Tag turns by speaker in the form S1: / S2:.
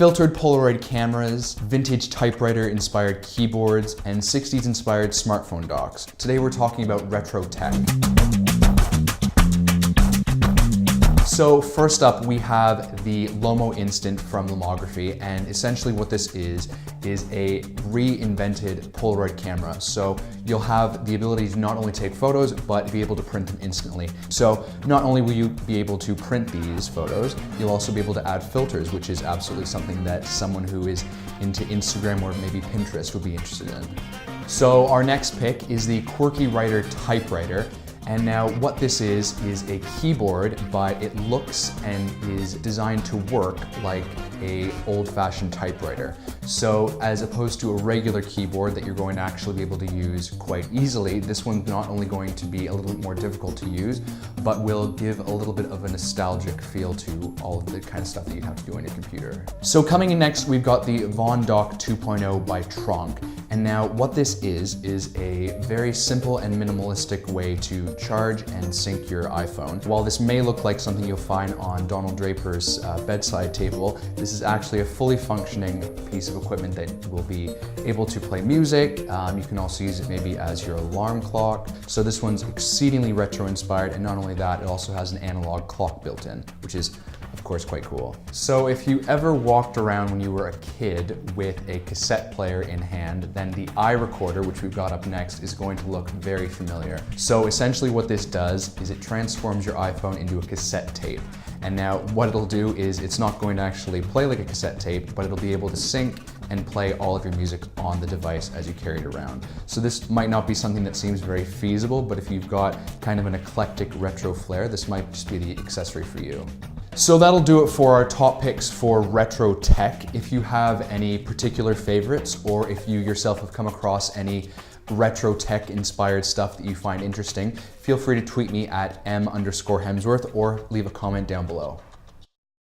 S1: filtered Polaroid cameras, vintage typewriter-inspired keyboards, and 60s-inspired smartphone docks. Today we're talking about retro tech. So first up, we have the Lomo Instant from Lomography, and essentially what this is a reinvented Polaroid camera. So you'll have the ability to not only take photos, but be able to print them instantly. So not only will you be able to print these photos, you'll also be able to add filters, which is absolutely something that someone who is into Instagram or maybe Pinterest would be interested in. So our next pick is the Quirky Writer typewriter. And now what this is a keyboard, but it looks and is designed to work like a old-fashioned typewriter. So as opposed to a regular keyboard that you're going to actually be able to use quite easily, this one's not only going to be a little bit more difficult to use, but will give a little bit of a nostalgic feel to all of the kind of stuff that you have to do on your computer. So coming in next, we've got the Vaughn Doc 2.0 by Tronc. And now what this is a very simple and minimalistic way to charge and sync your iPhone. While this may look like something you'll find on Donald Draper's bedside table, this is actually a fully functioning piece of equipment that will be able to play music. You can also use it maybe as your alarm clock. So this one's exceedingly retro inspired, and not only that, it also has an analog clock built in, which is of course quite cool. So if you ever walked around when you were a kid with a cassette player in hand, then the iRecorder, which we've got up next, is going to look very familiar. So essentially what this does is it transforms your iPhone into a cassette tape. And now what it'll do is it's not going to actually play like a cassette tape, but it'll be able to sync and play all of your music on the device as you carry it around. So this might not be something that seems very feasible, but if you've got kind of an eclectic retro flair, this might just be the accessory for you. So that'll do it for our top picks for retro tech. If you have any particular favorites, or if you yourself have come across any retro tech inspired stuff that you find interesting, feel free to tweet me at m_Hemsworth or leave a comment down below.